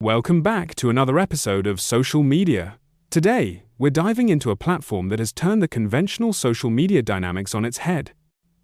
Welcome back to another episode of Social Media. Today, we're diving into a platform that has turned the conventional social media dynamics on its head.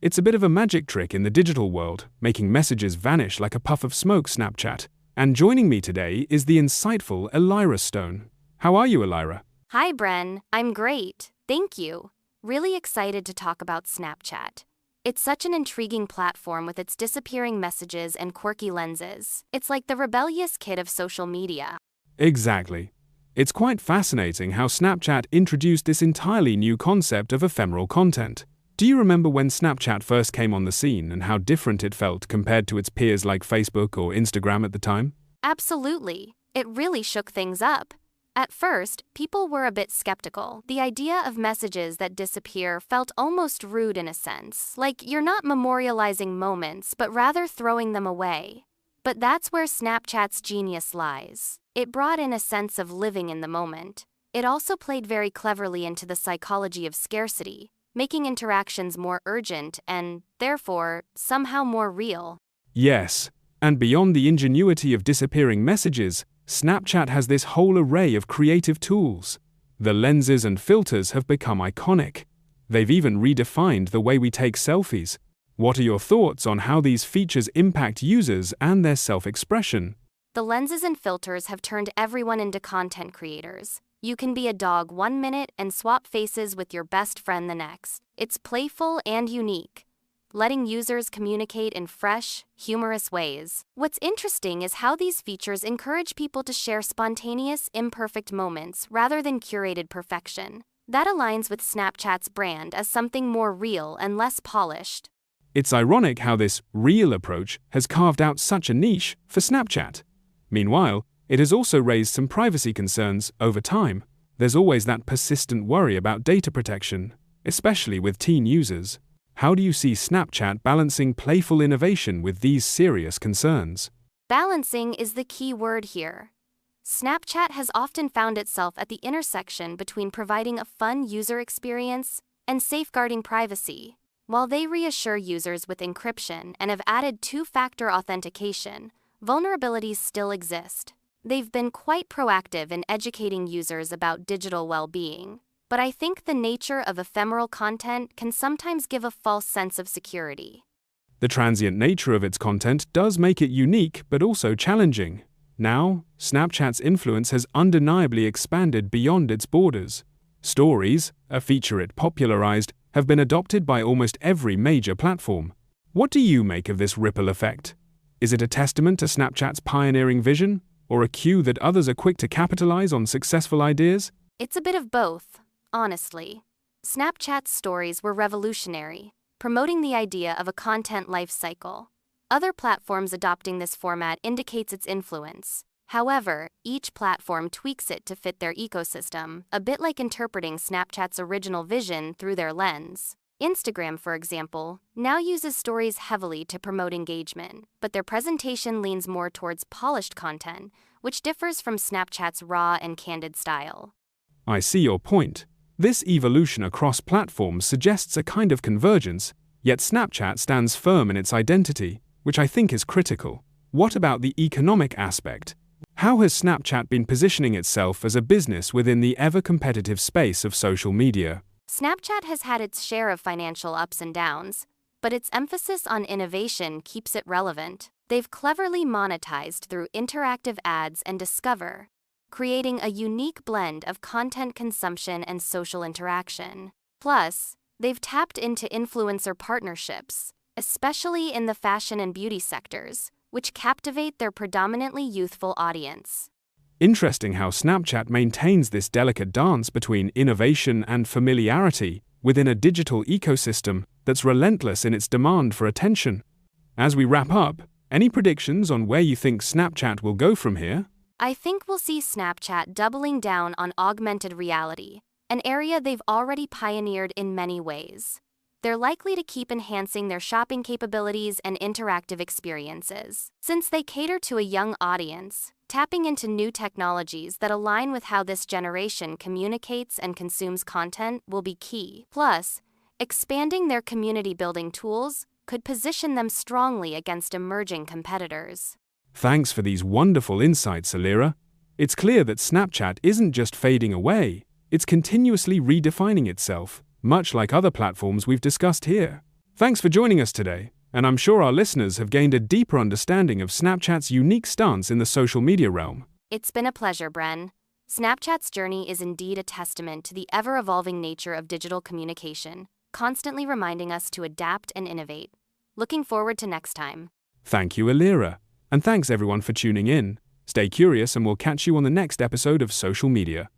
It's a bit of a magic trick in the digital world, making messages vanish like a puff of smoke. Snapchat. And joining me today is the insightful Elira Stone. How are you, Elira? Hi, Bren. I'm great. Thank you. Really excited to talk about Snapchat. It's such an intriguing platform with its disappearing messages and quirky lenses. It's like the rebellious kid of social media. Exactly. It's quite fascinating how Snapchat introduced this entirely new concept of ephemeral content. Do you remember when Snapchat first came on the scene and how different it felt compared to its peers like Facebook or Instagram at the time? Absolutely. It really shook things up. At first, people were a bit skeptical. The idea of messages that disappear felt almost rude in a sense, like you're not memorializing moments, but rather throwing them away. But that's where Snapchat's genius lies. It brought in a sense of living in the moment. It also played very cleverly into the psychology of scarcity, making interactions more urgent and, therefore, somehow more real. Yes, and beyond the ingenuity of disappearing messages, Snapchat has this whole array of creative tools. The lenses and filters have become iconic. They've even redefined the way we take selfies. What are your thoughts on how these features impact users and their self-expression? The lenses and filters have turned everyone into content creators. You can be a dog one minute and swap faces with your best friend the next. It's playful and unique, letting users communicate in fresh, humorous ways. What's interesting is how these features encourage people to share spontaneous, imperfect moments rather than curated perfection. That aligns with Snapchat's brand as something more real and less polished. It's ironic how this real approach has carved out such a niche for Snapchat. Meanwhile, it has also raised some privacy concerns over time. There's always that persistent worry about data protection, especially with teen users. How do you see Snapchat balancing playful innovation with these serious concerns? Balancing is the key word here. Snapchat has often found itself at the intersection between providing a fun user experience and safeguarding privacy. While they reassure users with encryption and have added two-factor authentication, vulnerabilities still exist. They've been quite proactive in educating users about digital well-being. But I think the nature of ephemeral content can sometimes give a false sense of security. The transient nature of its content does make it unique but also challenging. Now, Snapchat's influence has undeniably expanded beyond its borders. Stories, a feature it popularized, have been adopted by almost every major platform. What do you make of this ripple effect? Is it a testament to Snapchat's pioneering vision, or a cue that others are quick to capitalize on successful ideas? It's a bit of both. Honestly, Snapchat's stories were revolutionary, promoting the idea of a content life cycle. Other platforms adopting this format indicates its influence. However, each platform tweaks it to fit their ecosystem, a bit like interpreting Snapchat's original vision through their lens. Instagram, for example, now uses stories heavily to promote engagement, but their presentation leans more towards polished content, which differs from Snapchat's raw and candid style. I see your point. This evolution across platforms suggests a kind of convergence, yet Snapchat stands firm in its identity, which I think is critical. What about the economic aspect? How has Snapchat been positioning itself as a business within the ever-competitive space of social media? Snapchat has had its share of financial ups and downs, but its emphasis on innovation keeps it relevant. They've cleverly monetized through interactive ads and Discover, creating a unique blend of content consumption and social interaction. Plus, they've tapped into influencer partnerships, especially in the fashion and beauty sectors, which captivate their predominantly youthful audience. Interesting how Snapchat maintains this delicate dance between innovation and familiarity within a digital ecosystem that's relentless in its demand for attention. As we wrap up, any predictions on where you think Snapchat will go from here? I think we'll see Snapchat doubling down on augmented reality, an area they've already pioneered in many ways. They're likely to keep enhancing their shopping capabilities and interactive experiences. Since they cater to a young audience, tapping into new technologies that align with how this generation communicates and consumes content will be key. Plus, expanding their community-building tools could position them strongly against emerging competitors. Thanks for these wonderful insights, Alira. It's clear that Snapchat isn't just fading away, it's continuously redefining itself, much like other platforms we've discussed here. Thanks for joining us today, and I'm sure our listeners have gained a deeper understanding of Snapchat's unique stance in the social media realm. It's been a pleasure, Bren. Snapchat's journey is indeed a testament to the ever-evolving nature of digital communication, constantly reminding us to adapt and innovate. Looking forward to next time. Thank you, Alira. And thanks everyone for tuning in. Stay curious and we'll catch you on the next episode of Social Media.